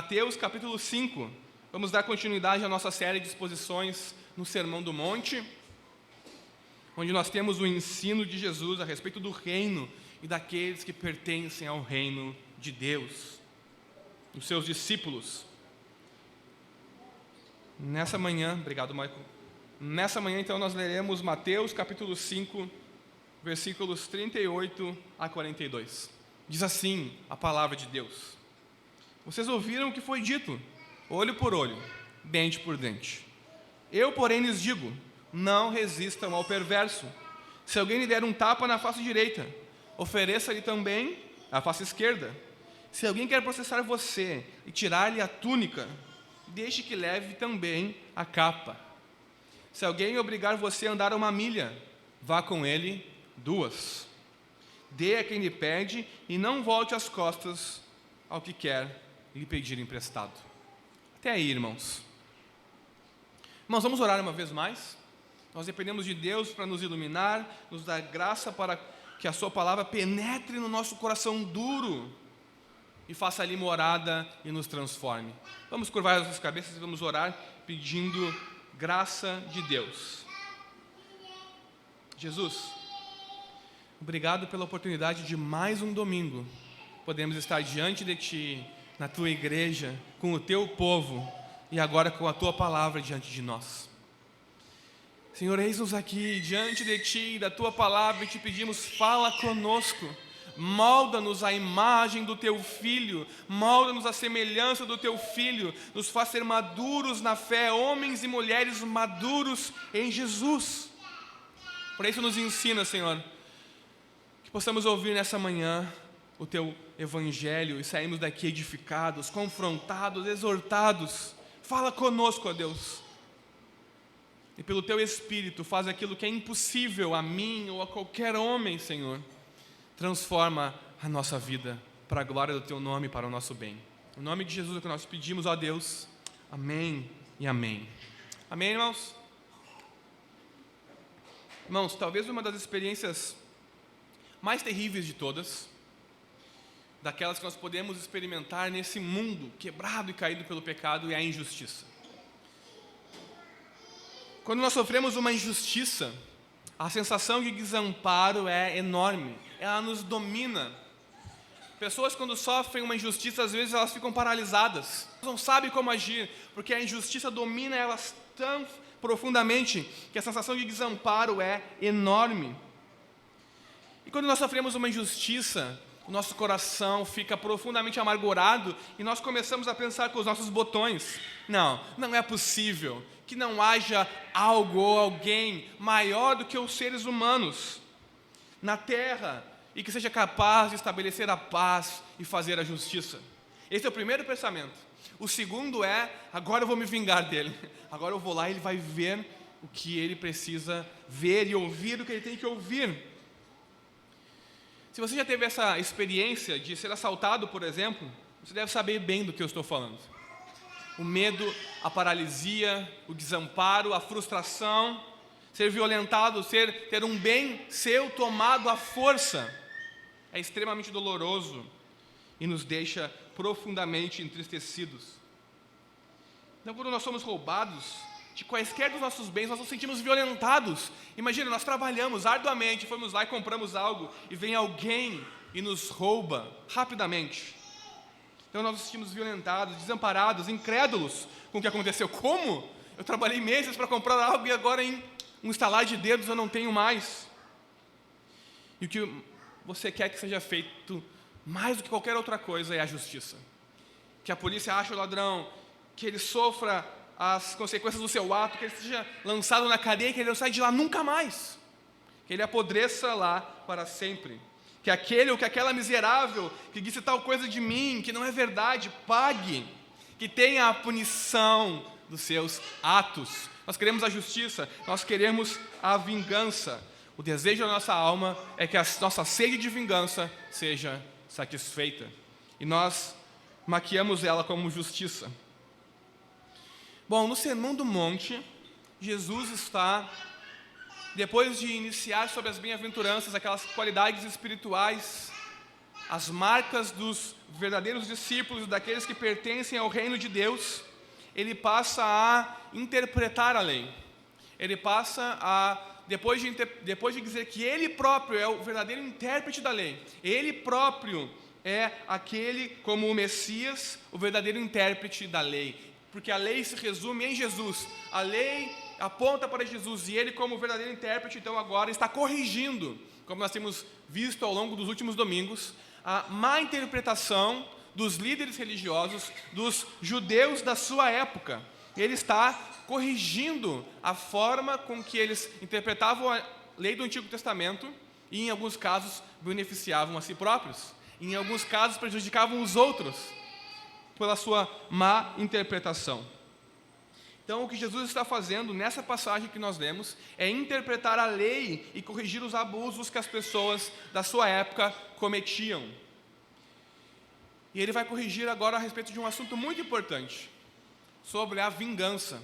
Mateus capítulo 5. Vamos dar continuidade à nossa série de exposições no Sermão do Monte, onde nós temos o ensino de Jesus a respeito do reino e daqueles que pertencem ao reino de Deus, os seus discípulos. Nessa manhã, obrigado, Michael. Nessa manhã, então, nós leremos Mateus capítulo 5, versículos 38 a 42. Diz assim a palavra de Deus: Vocês ouviram o que foi dito, olho por olho, dente por dente. Eu, porém, lhes digo, não resistam ao perverso. Se alguém lhe der um tapa na face direita, ofereça-lhe também a face esquerda. Se alguém quer processar você e tirar-lhe a túnica, deixe que leve também a capa. Se alguém obrigar você a andar 1 milha, vá com ele 2. Dê a quem lhe pede e não volte as costas ao que quer lhe pedir emprestado. Até aí, irmãos. Irmãos, vamos orar uma vez mais. Nós dependemos de Deus para nos iluminar, nos dar graça para que a sua palavra penetre no nosso coração duro e faça ali morada e nos transforme. Vamos curvar as nossas cabeças e vamos orar pedindo graça de Deus. Jesus, obrigado pela oportunidade de mais um domingo. Podemos estar diante de Ti, na Tua igreja, com o Teu povo e agora com a Tua palavra diante de nós. Senhor, eis-nos aqui diante de Ti e da Tua palavra e Te pedimos, fala conosco. Molda-nos à imagem do Teu Filho, molda-nos à semelhança do Teu Filho, nos faz ser maduros na fé, homens e mulheres maduros em Jesus. Por isso nos ensina, Senhor, que possamos ouvir nessa manhã o Teu Evangelho e sairmos daqui edificados, confrontados, exortados. Fala conosco, ó Deus. E pelo Teu Espírito faz aquilo que é impossível a mim ou a qualquer homem, Senhor. Transforma a nossa vida para a glória do Teu nome e para o nosso bem. Em nome de Jesus é que nós pedimos, ó Deus. Amém e amém. Amém, irmãos? Irmãos, talvez uma das experiências mais terríveis de todas, daquelas que nós podemos experimentar nesse mundo quebrado e caído pelo pecado, é a injustiça. Quando nós sofremos uma injustiça, a sensação de desamparo é enorme, ela nos domina. Pessoas, quando sofrem uma injustiça, às vezes elas ficam paralisadas, não sabem como agir, porque a injustiça domina elas tão profundamente que a sensação de desamparo é enorme. E quando nós sofremos uma injustiça, o nosso coração fica profundamente amargurado e nós começamos a pensar com os nossos botões: não é possível que não haja algo ou alguém maior do que os seres humanos na terra e que seja capaz de estabelecer a paz e fazer a justiça. Esse é o primeiro pensamento. O segundo é: agora eu vou me vingar dele. Agora eu vou lá e ele vai ver o que ele precisa ver e ouvir o que ele tem que ouvir. Se você já teve essa experiência de ser assaltado, por exemplo, você deve saber bem do que eu estou falando. O medo, a paralisia, o desamparo, a frustração, ser violentado, ter um bem seu tomado à força, é extremamente doloroso e nos deixa profundamente entristecidos. Então, quando nós somos roubados de quaisquer dos nossos bens, nós nos sentimos violentados. Imagina, nós trabalhamos arduamente, fomos lá e compramos algo, e vem alguém e nos rouba rapidamente. Então nós nos sentimos violentados, desamparados, incrédulos com o que aconteceu. Como? Eu trabalhei meses para comprar algo e agora em um estalar de dedos eu não tenho mais. E o que você quer que seja feito mais do que qualquer outra coisa é a justiça. Que a polícia ache o ladrão, que ele sofra as consequências do seu ato, que ele seja lançado na cadeia, que ele não saia de lá nunca mais, que ele apodreça lá para sempre, que aquele ou que aquela miserável que disse tal coisa de mim, que não é verdade, pague, que tenha a punição dos seus atos. Nós queremos a justiça, nós queremos a vingança. O desejo da nossa alma é que a nossa sede de vingança seja satisfeita, e nós maquiamos ela como justiça. Bom, no Sermão do Monte, Jesus está, depois de iniciar sobre as bem-aventuranças, aquelas qualidades espirituais as marcas dos verdadeiros discípulos, daqueles que pertencem ao reino de Deus, ele passa a interpretar a lei. Ele passa a, depois de dizer que ele próprio é o verdadeiro intérprete da lei, ele próprio é aquele, como o Messias, o verdadeiro intérprete da lei. Porque a lei se resume em Jesus. A lei aponta para Jesus e ele, como o verdadeiro intérprete, então agora está corrigindo, como nós temos visto ao longo dos últimos domingos, a má interpretação dos líderes religiosos, dos judeus da sua época. Ele está corrigindo a forma com que eles interpretavam a lei do Antigo Testamento e, em alguns casos, beneficiavam a si próprios. Em alguns casos, prejudicavam os outros pela sua má interpretação. Então, o que Jesus está fazendo nessa passagem que nós lemos é interpretar a lei e corrigir os abusos que as pessoas da sua época cometiam. E ele vai corrigir agora a respeito de um assunto muito importante, sobre a vingança,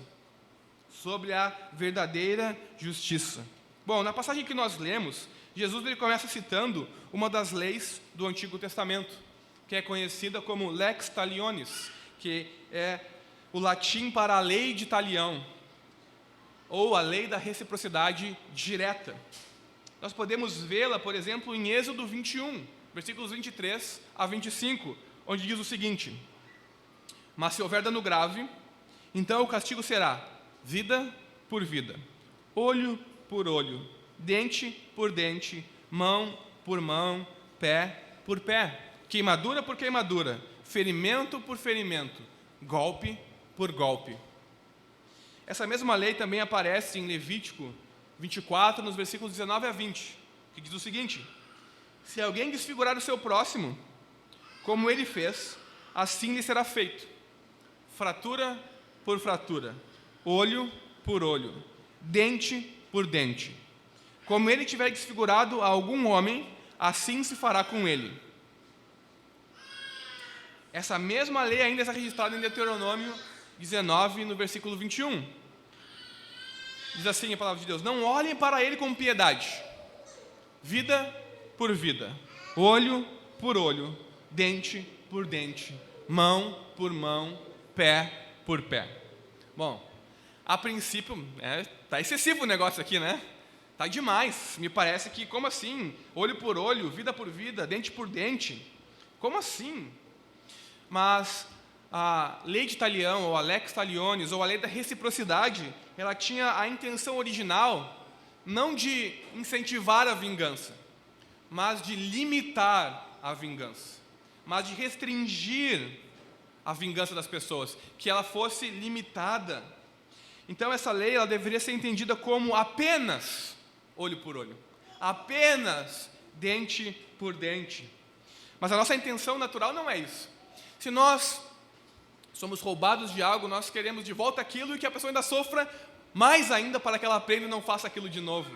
sobre a verdadeira justiça. Bom, na passagem que nós lemos, Jesus ele começa citando uma das leis do Antigo Testamento, que é conhecida como lex talionis, que é o latim para a lei de talião, ou a lei da reciprocidade direta. Nós podemos vê-la, por exemplo, em Êxodo 21, versículos 23 a 25, onde diz o seguinte: mas se houver dano grave, então o castigo será vida por vida, olho por olho, dente por dente, mão por mão, pé por pé, queimadura por queimadura, ferimento por ferimento, golpe por golpe. Essa mesma lei também aparece em Levítico 24, nos versículos 19 a 20, que diz o seguinte: se alguém desfigurar o seu próximo, como ele fez, assim lhe será feito, fratura por fratura, olho por olho, dente por dente. Como ele tiver desfigurado a algum homem, assim se fará com ele. Essa mesma lei ainda está registrada em Deuteronômio 19, no versículo 21. Diz assim a palavra de Deus: não olhem para ele com piedade, vida por vida, olho por olho, dente por dente, mão por mão, pé por pé. Bom, a princípio, está excessivo o negócio aqui, né? Está demais. Me parece que, como assim? Olho por olho, vida por vida, dente por dente. Como assim? Mas a lei de talião, ou a lex talionis, ou a lei da reciprocidade, ela tinha a intenção original não de incentivar a vingança, mas de limitar a vingança, mas de restringir a vingança das pessoas, que ela fosse limitada. Então essa lei ela deveria ser entendida como apenas olho por olho, apenas dente por dente. Mas a nossa intenção natural não é isso. Se nós somos roubados de algo, nós queremos de volta aquilo e que a pessoa ainda sofra mais ainda para que ela aprenda e não faça aquilo de novo.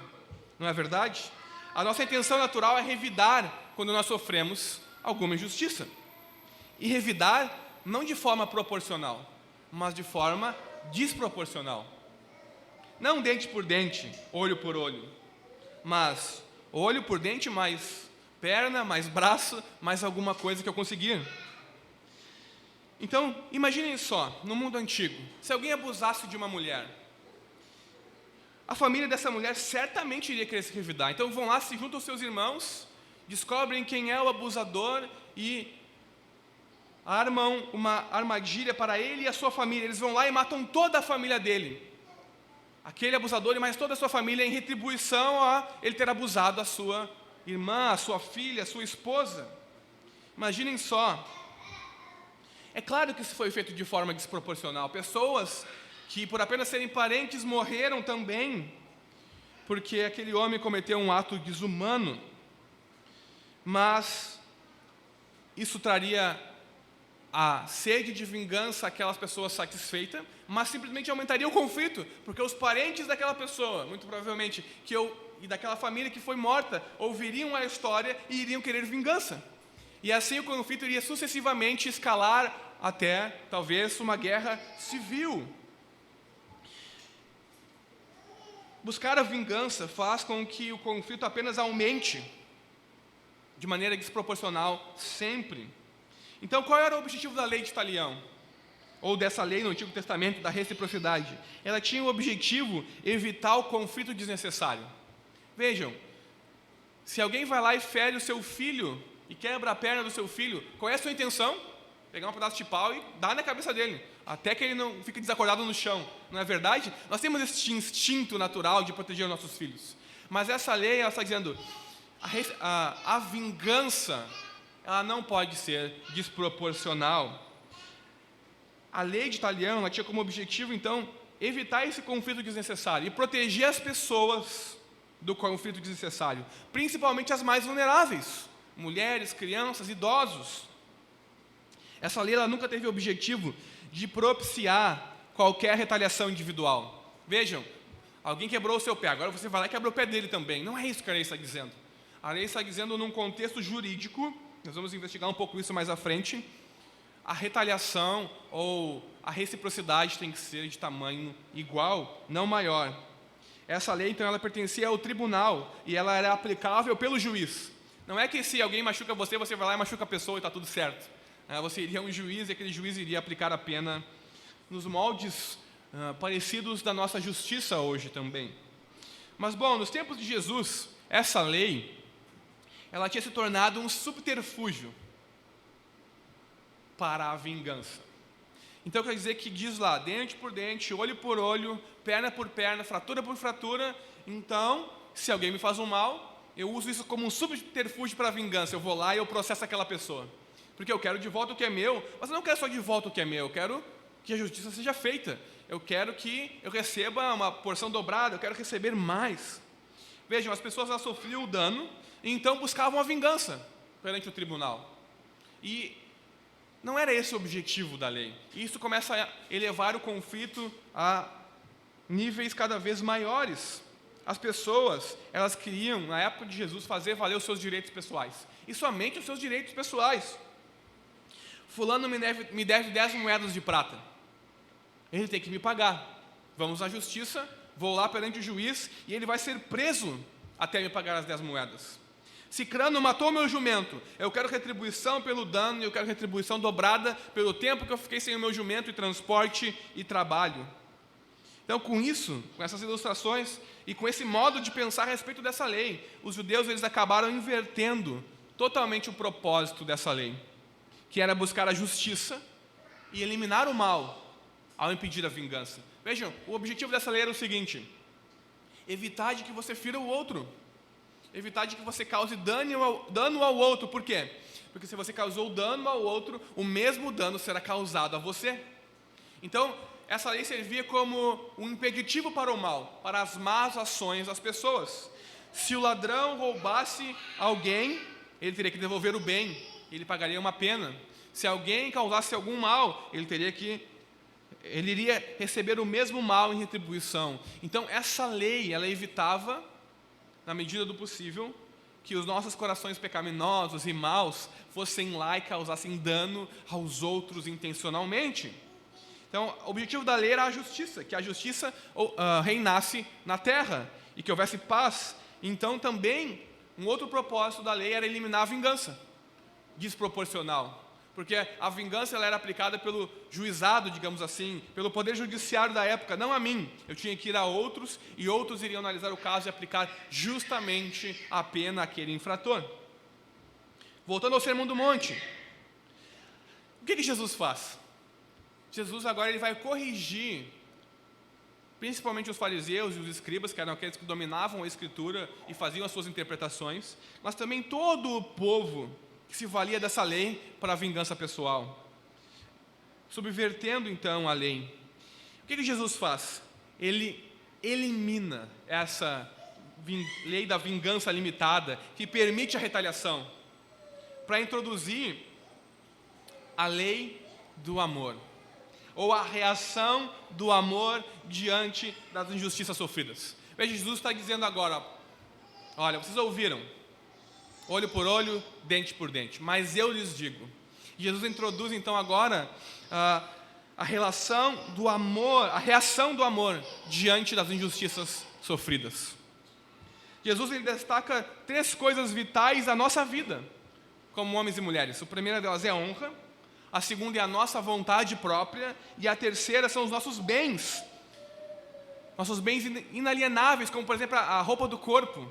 Não é verdade? A nossa intenção natural é revidar quando nós sofremos alguma injustiça. E revidar não de forma proporcional, mas de forma desproporcional. Não dente por dente, olho por olho, mas olho por dente mais perna, mais braço, mais alguma coisa que eu conseguir. Então, imaginem só, no mundo antigo, se alguém abusasse de uma mulher, a família dessa mulher certamente iria querer se revidar. Então vão lá, se juntam aos seus irmãos, descobrem quem é o abusador e armam uma armadilha para ele e a sua família. Eles vão lá e matam toda a família dele. Aquele abusador e mais toda a sua família em retribuição a ele ter abusado a sua irmã, a sua filha, a sua esposa. Imaginem só. É claro que isso foi feito de forma desproporcional. Pessoas que por apenas serem parentes morreram também, porque aquele homem cometeu um ato desumano, mas isso traria a sede de vingança àquelas pessoas satisfeitas, mas simplesmente aumentaria o conflito, porque os parentes daquela pessoa, muito provavelmente, e daquela família que foi morta, ouviriam a história e iriam querer vingança. E assim o conflito iria sucessivamente escalar até, talvez, uma guerra civil. Buscar a vingança faz com que o conflito apenas aumente. de maneira desproporcional sempre. Então, qual era o objetivo da lei de Talião? Ou dessa lei no Antigo Testamento, da reciprocidade? Ela tinha o objetivo de evitar o conflito desnecessário. Vejam, se alguém vai lá e fere o seu filho e quebra a perna do seu filho, qual é a sua intenção? Pegar um pedaço de pau e dar na cabeça dele, até que ele não fique desacordado no chão. Não é verdade? Nós temos esse instinto natural de proteger os nossos filhos. Mas essa lei, ela está dizendo, a vingança, ela não pode ser desproporcional. A lei de Talião, ela tinha como objetivo, então, evitar esse conflito desnecessário e proteger as pessoas do conflito desnecessário, principalmente as mais vulneráveis, mulheres, crianças, idosos. Essa lei, ela nunca teve o objetivo de propiciar qualquer retaliação individual. Vejam, alguém quebrou o seu pé, agora você vai lá e quebra o pé dele também. Não é isso que a lei está dizendo. A lei está dizendo, num contexto jurídico, nós vamos investigar um pouco isso mais à frente, a retaliação ou a reciprocidade tem que ser de tamanho igual, não maior. Essa lei, então, ela pertencia ao tribunal e ela era aplicável pelo juiz. Não é que se alguém machuca você, você vai lá e machuca a pessoa e está tudo certo. Você iria a um juiz e aquele juiz iria aplicar a pena nos moldes parecidos da nossa justiça hoje também. Mas, bom, nos tempos de Jesus, essa lei, ela tinha se tornado um subterfúgio para a vingança. Então, quer dizer que diz lá, dente por dente, olho por olho, perna por perna, fratura por fratura. Então, se alguém me faz um mal, eu uso isso como um subterfúgio para a vingança. Eu vou lá e eu processo aquela pessoa. Porque eu quero de volta o que é meu, mas eu não quero só de volta o que é meu, eu quero que a justiça seja feita. Eu quero que eu receba uma porção dobrada, eu quero receber mais. Vejam, as pessoas já sofriam o dano e então buscavam a vingança perante o tribunal. E não era esse o objetivo da lei. E isso começa a elevar o conflito a níveis cada vez maiores. As pessoas, elas queriam, na época de Jesus, fazer valer os seus direitos pessoais. E somente os seus direitos pessoais. Fulano me deve 10 moedas de prata. Ele tem que me pagar. Vamos à justiça, vou lá perante o juiz e ele vai ser preso até me pagar as 10 moedas. Cicrano matou meu jumento. Eu quero retribuição pelo dano e eu quero retribuição dobrada pelo tempo que eu fiquei sem o meu jumento e transporte e trabalho. Então, com isso, com essas ilustrações e com esse modo de pensar a respeito dessa lei, os judeus eles acabaram invertendo totalmente o propósito dessa lei, que era buscar a justiça e eliminar o mal ao impedir a vingança. Vejam, o objetivo dessa lei era o seguinte: evitar de que você fira o outro, evitar de que você cause dano ao outro. Por quê? Porque se você causou dano ao outro, o mesmo dano será causado a você. Então, essa lei servia como um impeditivo para o mal, para as más ações das pessoas. Se o ladrão roubasse alguém, ele teria que devolver o bem, ele pagaria uma pena. Se alguém causasse algum mal, ele iria receber o mesmo mal em retribuição. Então, essa lei, ela evitava, na medida do possível, que os nossos corações pecaminosos e maus fossem lá e causassem dano aos outros intencionalmente. Então, o objetivo da lei era a justiça, que a justiça reinasse na terra e que houvesse paz. Então, também, um outro propósito da lei era eliminar a vingança desproporcional. Porque a vingança ela era aplicada pelo juizado, digamos assim, pelo poder judiciário da época, não a mim. Eu tinha que ir a outros e outros iriam analisar o caso e aplicar justamente a pena àquele infrator. Voltando ao Sermão do Monte, o que Jesus faz? Jesus agora ele vai corrigir, principalmente os fariseus e os escribas, que eram aqueles que dominavam a Escritura e faziam as suas interpretações, mas também todo o povo que se valia dessa lei para a vingança pessoal, subvertendo então a lei. O que Jesus faz? Ele elimina essa lei da vingança limitada, que permite a retaliação, para introduzir a lei do amor, ou a reação do amor diante das injustiças sofridas. Veja, Jesus está dizendo agora, olha, vocês ouviram, olho por olho, dente por dente, mas eu lhes digo. Jesus introduz então agora a relação do amor, a reação do amor diante das injustiças sofridas. Jesus ele destaca 3 coisas vitais da nossa vida, como homens e mulheres. A primeira delas é a honra, a segunda é a nossa vontade própria, e a terceira são os nossos bens inalienáveis, como por exemplo a roupa do corpo.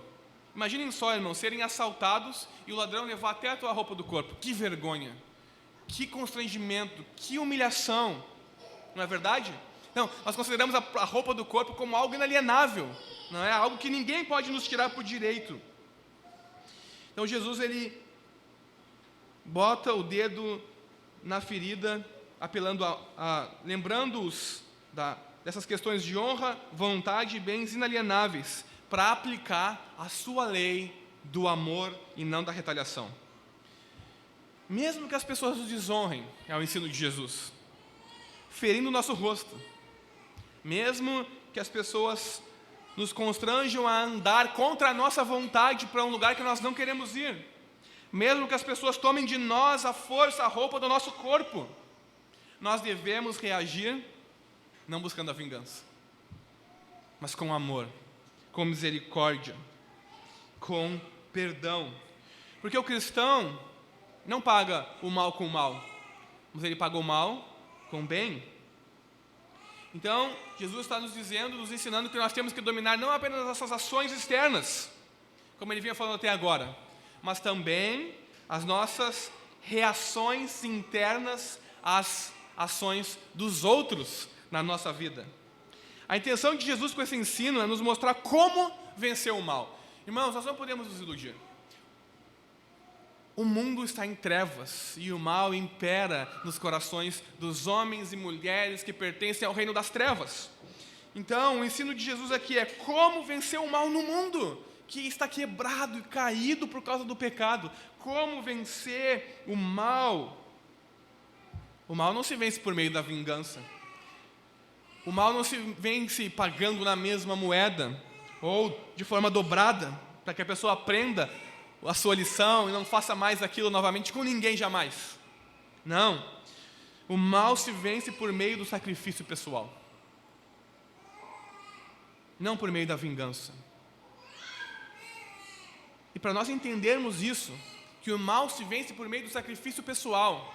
Imaginem só, irmãos, serem assaltados e o ladrão levar até a tua roupa do corpo. Que vergonha, que constrangimento, que humilhação, não é verdade? Não, nós consideramos a roupa do corpo como algo inalienável, não é? Algo que ninguém pode nos tirar por direito. Então Jesus, ele bota o dedo na ferida, apelando lembrando-os dessas questões de honra, vontade e bens inalienáveis, para aplicar a sua lei do amor e não da retaliação. Mesmo que as pessoas nos desonrem, é o ensino de Jesus, ferindo o nosso rosto, mesmo que as pessoas nos constranjam a andar contra a nossa vontade para um lugar que nós não queremos ir, mesmo que as pessoas tomem de nós a força, a roupa do nosso corpo, nós devemos reagir não buscando a vingança, mas com amor, com misericórdia, com perdão. Porque o cristão não paga o mal com o mal, mas ele paga o mal com o bem. Então, Jesus está nos dizendo, nos ensinando que nós temos que dominar não apenas as nossas ações externas, como ele vinha falando até agora, mas também as nossas reações internas às ações dos outros na nossa vida. A intenção de Jesus com esse ensino é nos mostrar como vencer o mal. Irmãos, nós não podemos nos iludir. O mundo está em trevas e o mal impera nos corações dos homens e mulheres que pertencem ao reino das trevas. Então, o ensino de Jesus aqui é como vencer o mal no mundo que está quebrado e caído por causa do pecado. Como vencer o mal? O mal não se vence por meio da vingança. O mal não se vence pagando na mesma moeda ou de forma dobrada, para que a pessoa aprenda a sua lição e não faça mais aquilo novamente com ninguém jamais. Não. O mal se vence por meio do sacrifício pessoal, não por meio da vingança. E para nós entendermos isso, que o mal se vence por meio do sacrifício pessoal,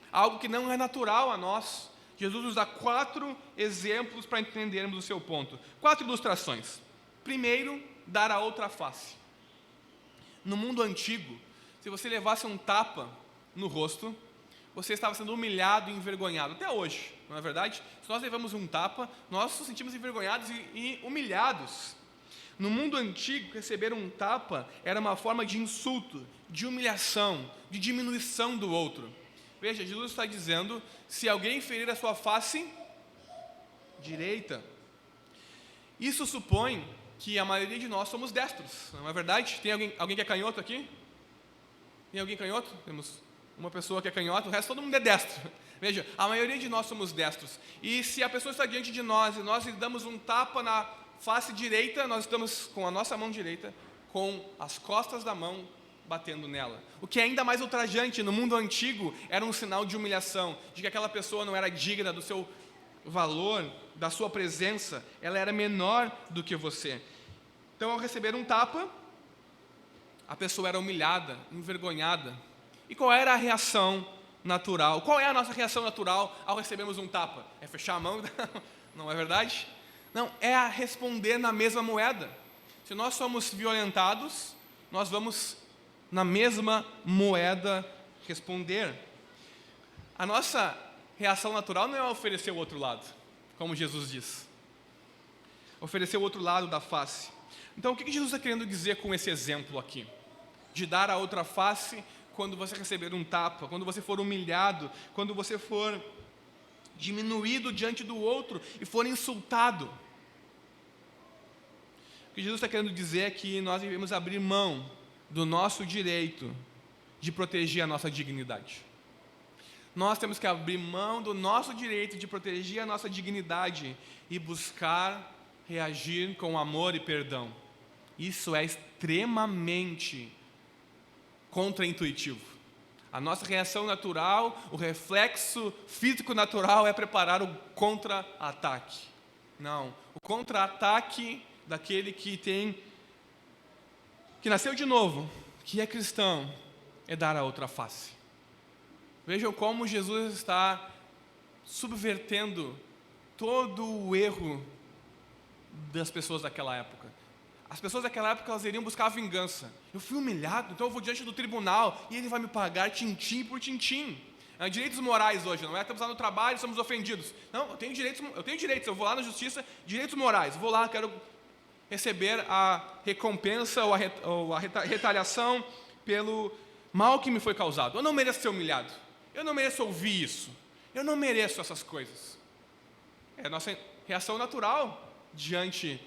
algo que não é natural a nós, Jesus nos dá 4 exemplos para entendermos o seu ponto. 4 ilustrações. Primeiro, dar a outra face. No mundo antigo, se você levasse um tapa no rosto, você estava sendo humilhado e envergonhado. Até hoje, não é verdade? Se nós levamos um tapa, nós nos sentimos envergonhados e humilhados. No mundo antigo, receber um tapa era uma forma de insulto, de humilhação, de diminuição do outro. Veja, Jesus está dizendo, se alguém ferir a sua face direita, isso supõe que a maioria de nós somos destros, não é verdade? Tem alguém que é canhoto aqui? Tem alguém canhoto? Temos uma pessoa que é canhota, o resto todo mundo é destro. Veja, a maioria de nós somos destros. E se a pessoa está diante de nós e nós lhe damos um tapa na face direita, nós estamos com a nossa mão direita, com as costas da mão batendo nela. O que é ainda mais ultrajante, no mundo antigo, era um sinal de humilhação, de que aquela pessoa não era digna do seu valor, da sua presença, ela era menor do que você. Então, ao receber um tapa, a pessoa era humilhada, envergonhada. E qual era a reação natural? Qual é a nossa reação natural ao recebermos um tapa? É fechar a mão? Não é verdade? Não, é a responder na mesma moeda. Se nós somos violentados, nós vamos na mesma moeda responder. A nossa reação natural não é oferecer o outro lado, como Jesus diz. Oferecer o outro lado da face. Então, o que Jesus está querendo dizer com esse exemplo aqui? De dar a outra face quando você receber um tapa, quando você for humilhado, quando você for diminuído diante do outro e for insultado. O que Jesus está querendo dizer é que nós devemos abrir mão do nosso direito de proteger a nossa dignidade. Nós temos que abrir mão do nosso direito de proteger a nossa dignidade e buscar reagir com amor e perdão. Isso é extremamente contraintuitivo. A nossa reação natural, o reflexo físico natural é preparar o contra-ataque. Não, o contra-ataque daquele que tem que nasceu de novo, que é cristão, é dar a outra face. Vejam como Jesus está subvertendo todo o erro das pessoas daquela época. As pessoas daquela época, elas iriam buscar a vingança. Eu fui humilhado, então eu vou diante do tribunal e ele vai me pagar tintim por tintim. Direitos morais hoje, não é? Estamos lá no trabalho e somos ofendidos. Não, eu tenho direitos, eu vou lá na justiça, direitos morais. Vou lá, quero receber a recompensa ou a retaliação pelo mal que me foi causado. Eu não mereço ser humilhado. Eu não mereço ouvir isso. Eu não mereço essas coisas. É a nossa reação natural diante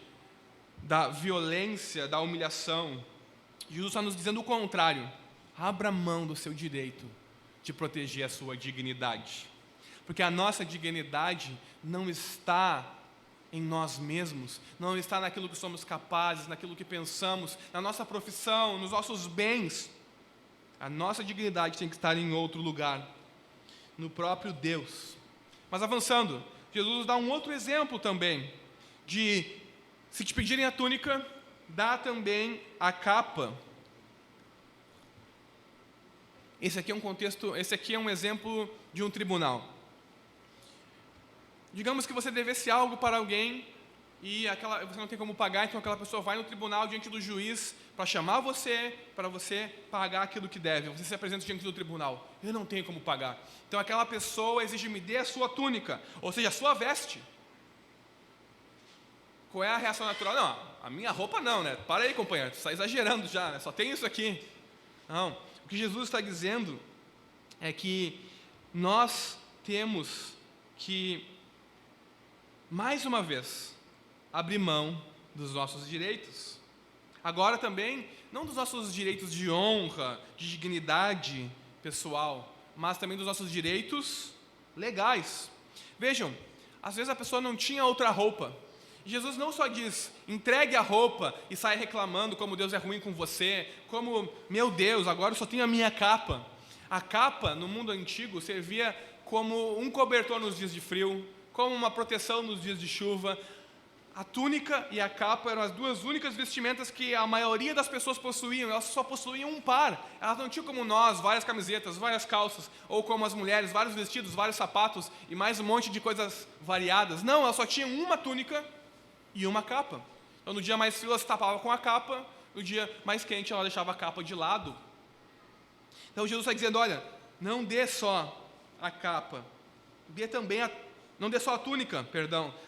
da violência, da humilhação. Jesus está nos dizendo o contrário. Abra mão do seu direito de proteger a sua dignidade. Porque a nossa dignidade não está em nós mesmos, não está naquilo que somos capazes, naquilo que pensamos, na nossa profissão, nos nossos bens. A nossa dignidade tem que estar em outro lugar, no próprio Deus. Mas avançando, Jesus nos dá um outro exemplo também, de se te pedirem a túnica, dá também a capa. Esse aqui é um exemplo de um tribunal. Digamos que você devesse algo para alguém e você não tem como pagar, então aquela pessoa vai no tribunal diante do juiz para chamar você, para você pagar aquilo que deve. Você se apresenta diante do tribunal. Eu não tenho como pagar. Então aquela pessoa exige, me dê a sua túnica, ou seja, a sua veste. Qual é a reação natural? Não, a minha roupa não, né? Para aí, companheiro, você está exagerando já, né? Só tem isso aqui. Não, o que Jesus está dizendo é que nós temos que, mais uma vez, abrir mão dos nossos direitos. Agora também, não dos nossos direitos de honra, de dignidade pessoal, mas também dos nossos direitos legais. Vejam, às vezes a pessoa não tinha outra roupa. Jesus não só diz, entregue a roupa e sai reclamando como Deus é ruim com você, como, meu Deus, agora eu só tenho a minha capa. A capa, no mundo antigo, servia como um cobertor nos dias de frio, como uma proteção nos dias de chuva. A túnica e a capa eram as duas únicas vestimentas que a maioria das pessoas possuíam. Elas só possuíam um par. Elas não tinham como nós, várias camisetas, várias calças, ou como as mulheres, vários vestidos, vários sapatos e mais um monte de coisas variadas. Não, elas só tinham uma túnica e uma capa. Então no dia mais frio ela se tapava com a capa, no dia mais quente ela deixava a capa de lado. Então Jesus está dizendo, olha, não dê só a capa, não dê só a túnica,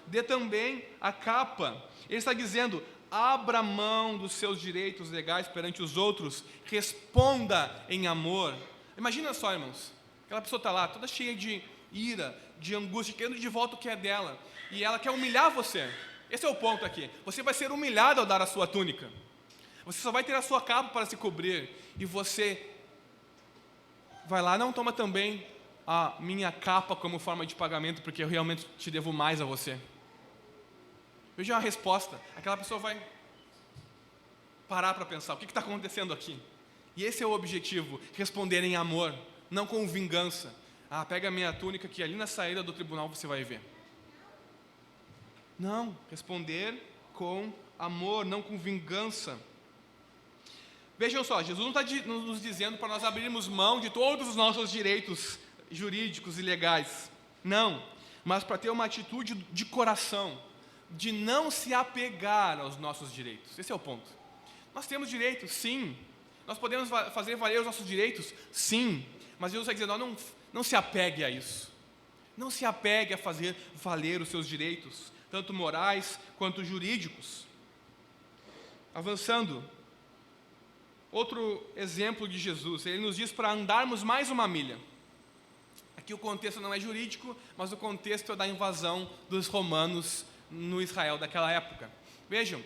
dê também a capa. Ele está dizendo, abra mão dos seus direitos legais perante os outros, responda em amor. Imagina só, irmãos, aquela pessoa está lá, toda cheia de ira, de angústia, querendo de volta o que é dela, e ela quer humilhar você. Esse é o ponto aqui. Você vai ser humilhado ao dar a sua túnica. Você só vai ter a sua capa para se cobrir, e você vai lá, não toma também a minha capa como forma de pagamento, porque eu realmente te devo mais a você. Veja a resposta. Aquela pessoa vai parar para pensar, o que está acontecendo aqui? E esse é o objetivo, responder em amor, não com vingança. Pega a minha túnica que ali na saída do tribunal você vai ver. Não, responder com amor, não com vingança. Vejam só, Jesus não está nos dizendo para nós abrirmos mão de todos os nossos direitos jurídicos e legais. Não, mas para ter uma atitude de coração, de não se apegar aos nossos direitos. Esse é o ponto. Nós temos direitos, sim. Nós podemos fazer valer os nossos direitos, sim. Mas Jesus está dizendo, não se apegue a isso. Não se apegue a fazer valer os seus direitos, tanto morais quanto jurídicos. Avançando, outro exemplo de Jesus, ele nos diz para andarmos mais uma milha. Aqui o contexto não é jurídico, mas o contexto é da invasão dos romanos no Israel daquela época. Vejam,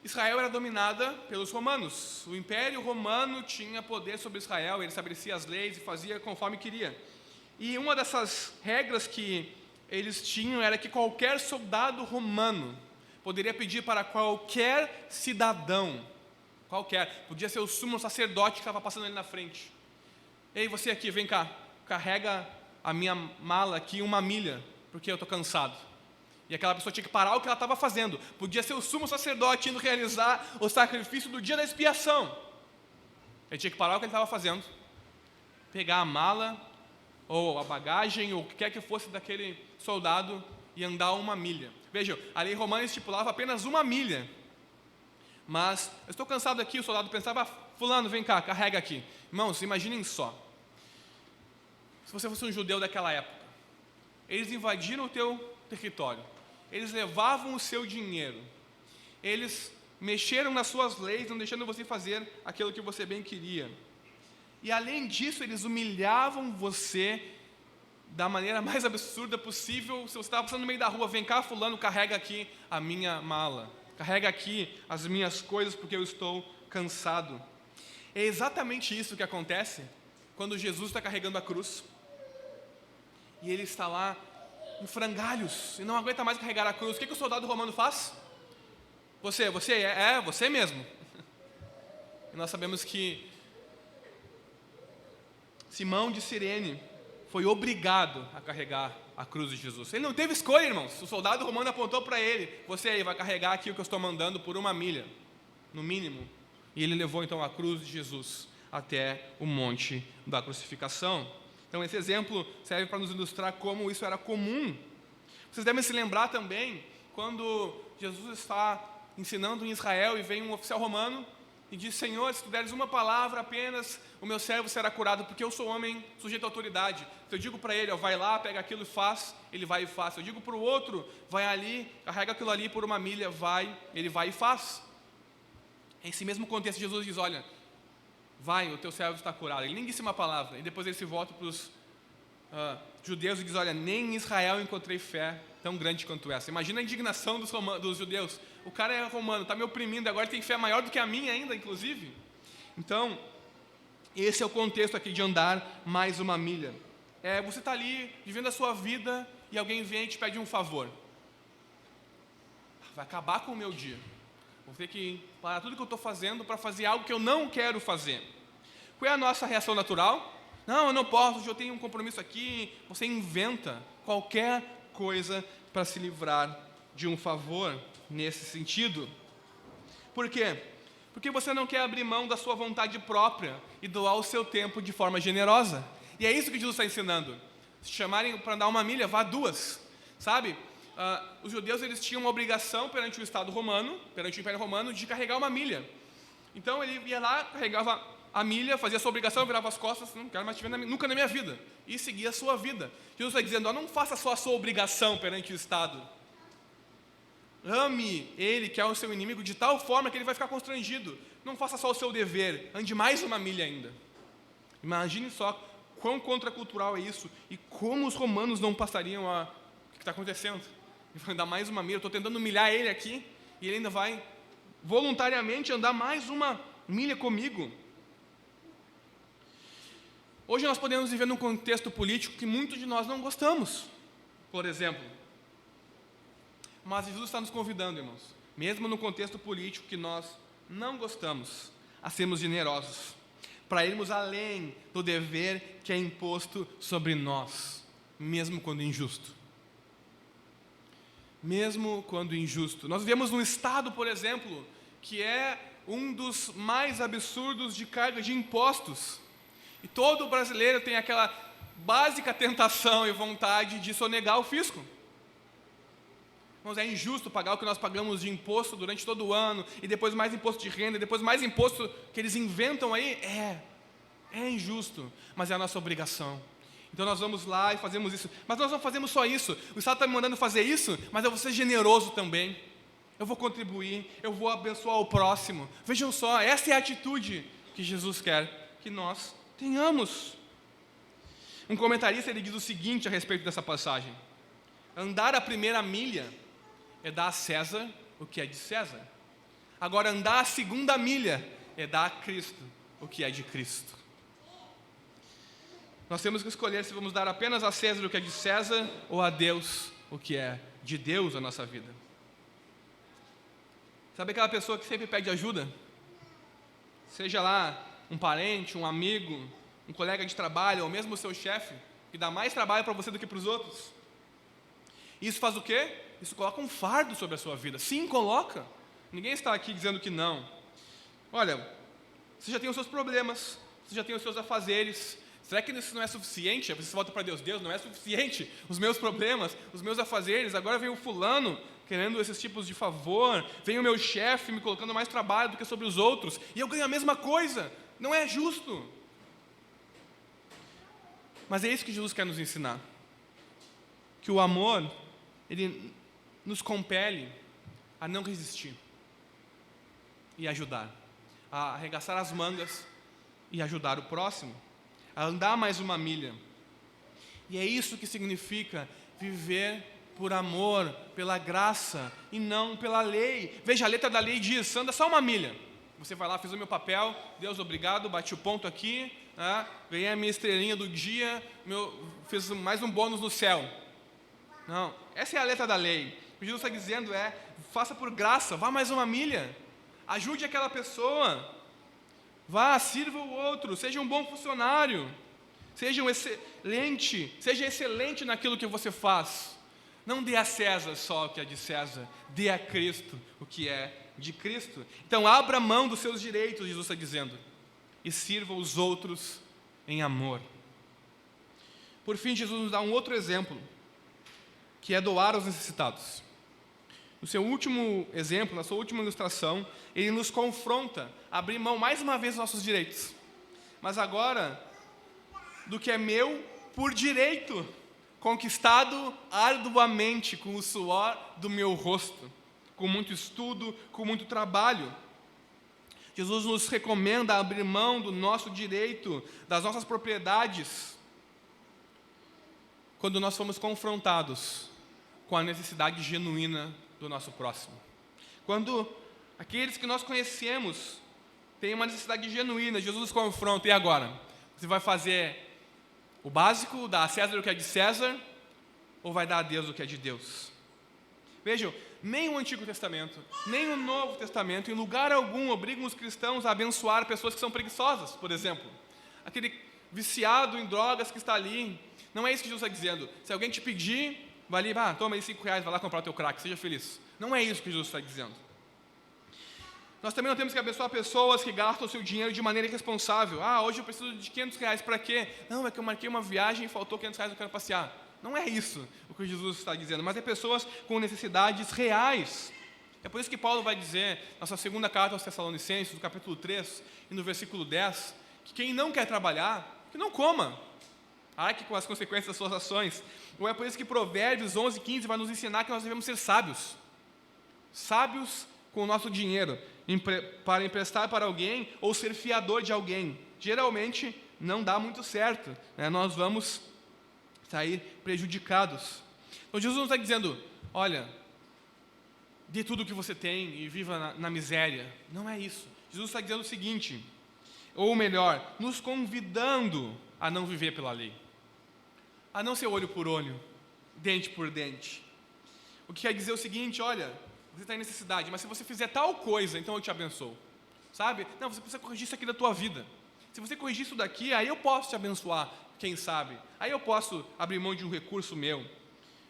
Israel era dominada pelos romanos. O Império Romano tinha poder sobre Israel, ele estabelecia as leis e fazia conforme queria. E uma dessas regras que eles tinham era que qualquer soldado romano poderia pedir para qualquer cidadão, podia ser o sumo sacerdote que estava passando ali na frente. Ei, você aqui, vem cá, carrega a minha mala aqui 1 milha, porque eu estou cansado. E aquela pessoa tinha que parar o que ela estava fazendo. Podia ser o sumo sacerdote indo realizar o sacrifício do dia da expiação. Ele tinha que parar o que ele estava fazendo, pegar a mala, ou a bagagem, ou o que quer que fosse daquele soldado e andar 1 milha. Vejam, a lei romana estipulava apenas 1 milha. Mas, eu estou cansado aqui, o soldado pensava, fulano, vem cá, carrega aqui. Irmãos, imaginem só. Se você fosse um judeu daquela época, eles invadiram o teu território, eles levavam o seu dinheiro, eles mexeram nas suas leis, não deixando você fazer aquilo que você bem queria. E além disso, eles humilhavam você da maneira mais absurda possível. Se você estava passando no meio da rua, vem cá fulano, carrega aqui a minha mala, carrega aqui as minhas coisas porque eu estou cansado. É exatamente isso que acontece quando Jesus está carregando a cruz. E ele está lá em frangalhos e não aguenta mais carregar a cruz. O que o soldado romano faz? Você mesmo. E nós sabemos que Simão de Cirene foi obrigado a carregar a cruz de Jesus. Ele não teve escolha, irmãos. O soldado romano apontou para ele: você aí vai carregar aqui o que eu estou mandando por 1 milha, no mínimo. E ele levou então a cruz de Jesus até o monte da crucificação. Então esse exemplo serve para nos ilustrar como isso era comum. Vocês devem se lembrar também quando Jesus está ensinando em Israel e vem um oficial romano e diz: Senhor, se tu deres uma palavra apenas, o meu servo será curado, porque eu sou homem sujeito à autoridade. Se eu digo para ele, vai lá, pega aquilo e faz, ele vai e faz. Se eu digo para o outro, vai ali, carrega aquilo ali por 1 milha, ele vai e faz. Nesse mesmo contexto, Jesus diz: olha, vai, o teu servo está curado. Ele nem disse uma palavra. E depois ele se volta para os judeus e diz: olha, nem em Israel encontrei fé tão grande quanto essa. Imagina a indignação dos judeus. O cara é romano, está me oprimindo, agora tem fé maior do que a minha ainda, inclusive. Então, esse é o contexto aqui de andar mais 1 milha. Você está ali, vivendo a sua vida, e alguém vem e te pede um favor. Vai acabar com o meu dia. Vou ter que parar tudo que eu estou fazendo para fazer algo que eu não quero fazer. Qual é a nossa reação natural? Não, eu não posso, hoje eu tenho um compromisso aqui. Você inventa qualquer coisa para se livrar de um favor nesse sentido. Por quê? Porque você não quer abrir mão da sua vontade própria e doar o seu tempo de forma generosa. E é isso que Jesus está ensinando. Se chamarem para andar 1 milha, vá 2. Sabe? Os judeus eles tinham uma obrigação perante o Estado romano, perante o Império Romano, de carregar 1 milha. Então ele ia lá, carregava a milha, fazia a sua obrigação, virava as costas, não quero mais te ver nunca na minha vida, e seguia a sua vida. Jesus está dizendo: não faça só a sua obrigação perante o Estado. Ame ele, que é o seu inimigo, de tal forma que ele vai ficar constrangido. Não faça só o seu dever, ande mais 1 milha ainda. Imagine só quão contracultural é isso e como os romanos não passariam o que está acontecendo. Ele vai andar mais 1 milha, eu estou tentando humilhar ele aqui, e ele ainda vai voluntariamente andar mais 1 milha comigo. Hoje nós podemos viver num contexto político que muitos de nós não gostamos, por exemplo. Mas Jesus está nos convidando, irmãos, mesmo no contexto político que nós não gostamos, a sermos generosos, para irmos além do dever que é imposto sobre nós, mesmo quando injusto. Mesmo quando injusto. Nós vivemos num estado, por exemplo, que é um dos mais absurdos de carga de impostos. E todo brasileiro tem aquela básica tentação e vontade de sonegar o fisco. Mas é injusto pagar o que nós pagamos de imposto durante todo o ano, e depois mais imposto de renda, e depois mais imposto que eles inventam aí. É injusto, mas é a nossa obrigação. Então nós vamos lá e fazemos isso. Mas nós não fazemos só isso. O Estado está me mandando fazer isso, mas eu vou ser generoso também. Eu vou contribuir, eu vou abençoar o próximo. Vejam só, essa é a atitude que Jesus quer que nós tenhamos. Um comentarista ele diz o seguinte a respeito dessa passagem: andar a 1ª milha é dar a César o que é de César. Agora, andar a 2ª milha é dar a Cristo o que é de Cristo. Nós temos que escolher se vamos dar apenas a César o que é de César ou a Deus o que é de Deus a nossa vida. Sabe aquela pessoa que sempre pede ajuda? Seja lá um parente, um amigo, um colega de trabalho ou mesmo o seu chefe, que dá mais trabalho para você do que para os outros. Isso faz o quê? isso coloca um fardo sobre a sua vida. Sim, coloca. Ninguém está aqui dizendo que não. Olha, você já tem os seus problemas, você já tem os seus afazeres. Será que isso não é suficiente? Aí você volta para Deus, Deus, não é suficiente os meus problemas, os meus afazeres. Agora vem o fulano querendo esses tipos de favor, vem o meu chefe me colocando mais trabalho do que sobre os outros, e eu ganho a mesma coisa. Não é justo. Mas é isso que Jesus quer nos ensinar. Que o amor, ele nos compele a não resistir e ajudar, a arregaçar as mangas e ajudar o próximo, a andar mais uma milha. E é isso que significa viver por amor, pela graça e não pela lei. Veja, a letra da lei diz, anda só uma milha. Você vai lá, fiz o meu papel, Deus, obrigado, bati o ponto aqui, ganhei a minha estrelinha do dia, fiz mais um bônus no céu. Não, essa é a letra da lei. O que Jesus está dizendo é, faça por graça, vá mais uma milha, ajude aquela pessoa, vá, sirva o outro, seja um bom funcionário, seja excelente naquilo que você faz. Não dê a César só o que é de César, dê a Cristo o que é de Cristo. Então abra mão dos seus direitos, Jesus está dizendo, e sirva os outros em amor. Por fim, Jesus nos dá um outro exemplo, que é doar aos necessitados. No seu último exemplo, na sua última ilustração, ele nos confronta a abrir mão mais uma vez dos nossos direitos. Mas agora, do que é meu por direito, conquistado arduamente com o suor do meu rosto, com muito estudo, com muito trabalho. Jesus nos recomenda abrir mão do nosso direito, das nossas propriedades, quando nós fomos confrontados com a necessidade genuína do nosso próximo. Quando aqueles que nós conhecemos têm uma necessidade genuína, Jesus nos confronta, e agora? Você vai fazer o básico, dar a César o que é de César, ou vai dar a Deus o que é de Deus? Vejam, nem o Antigo Testamento, nem o Novo Testamento, em lugar algum, obrigam os cristãos a abençoar pessoas que são preguiçosas, por exemplo. Aquele viciado em drogas que está ali. Não é isso que Jesus está dizendo. Se alguém te pedir, vai ali, toma aí R$5, vai lá comprar o teu crack, seja feliz. Não é isso que Jesus está dizendo. Nós também não temos que abençoar pessoas que gastam o seu dinheiro de maneira irresponsável. Hoje eu preciso de R$500, para quê? Não, é que eu marquei uma viagem e faltou R$500, eu quero passear. Não é isso o que Jesus está dizendo, mas é pessoas com necessidades reais. É por isso que Paulo vai dizer, na sua segunda carta aos Tessalonicenses, no capítulo 3 e no versículo 10, que quem não quer trabalhar, que não coma. Arque com as consequências das suas ações. Ou é por isso que Provérbios 11:15 vai nos ensinar que nós devemos ser sábios. Sábios com o nosso dinheiro, para emprestar para alguém ou ser fiador de alguém. Geralmente não dá muito certo, nós vamos sair prejudicados. Então Jesus não está dizendo, olha, dê tudo o que você tem e viva na miséria. Não é isso. Jesus está dizendo o seguinte, ou melhor, nos convidando a não viver pela lei, a não ser olho por olho, dente por dente. O que quer dizer o seguinte, olha, você está em necessidade, mas se você fizer tal coisa, então eu te abençoo. Sabe? Não, você precisa corrigir isso aqui da tua vida. Se você corrigir isso daqui, aí eu posso te abençoar, quem sabe. Aí eu posso abrir mão de um recurso meu.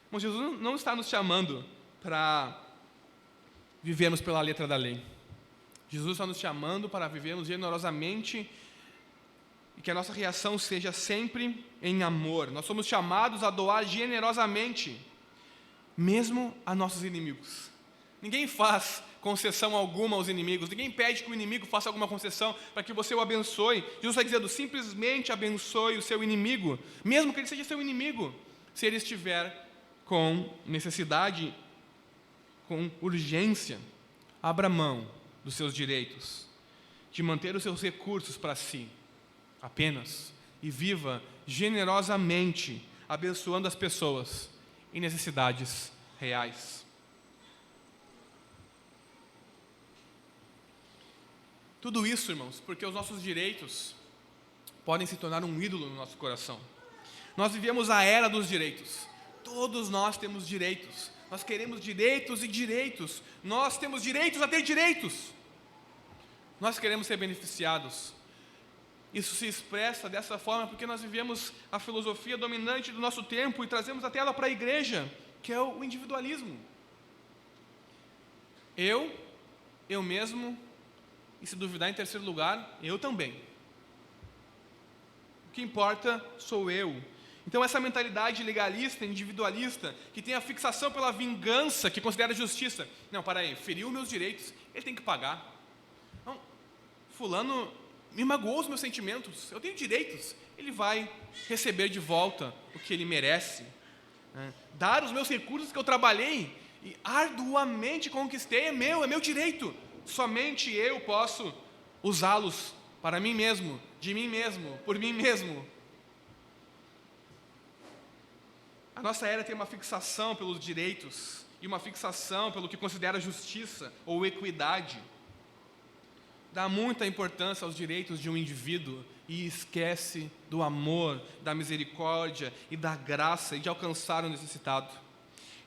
Mas Jesus não está nos chamando para vivermos pela letra da lei. Jesus está nos chamando para vivermos generosamente e que a nossa reação seja sempre em amor. Nós somos chamados a doar generosamente, mesmo a nossos inimigos. Ninguém faz concessão alguma aos inimigos, ninguém pede que o inimigo faça alguma concessão para que você o abençoe. Jesus está dizendo, simplesmente abençoe o seu inimigo, mesmo que ele seja seu inimigo, se ele estiver com necessidade, com urgência. Abra mão dos seus direitos, de manter os seus recursos para si, apenas, e viva generosamente, abençoando as pessoas em necessidades reais. Tudo isso, irmãos, porque os nossos direitos podem se tornar um ídolo no nosso coração. Nós vivemos a era dos direitos. Todos nós temos direitos. Nós queremos direitos e direitos. Nós temos direitos a ter direitos. Nós queremos ser beneficiados. Isso se expressa dessa forma porque nós vivemos a filosofia dominante do nosso tempo e trazemos até ela para a igreja, que é o individualismo. eu mesmo, e se duvidar em terceiro lugar, eu também. O que importa sou eu. Então essa mentalidade legalista, individualista, que tem a fixação pela vingança, que considera justiça. Não, para aí, feriu meus direitos, ele tem que pagar. Não, fulano me magoou os meus sentimentos, eu tenho direitos, ele vai receber de volta o que ele merece. Dar os meus recursos que eu trabalhei e arduamente conquistei é meu direito. Somente eu posso usá-los para mim mesmo, de mim mesmo, por mim mesmo. A nossa era tem uma fixação pelos direitos e uma fixação pelo que considera justiça ou equidade. Dá muita importância aos direitos de um indivíduo e esquece do amor, da misericórdia e da graça e de alcançar o necessitado.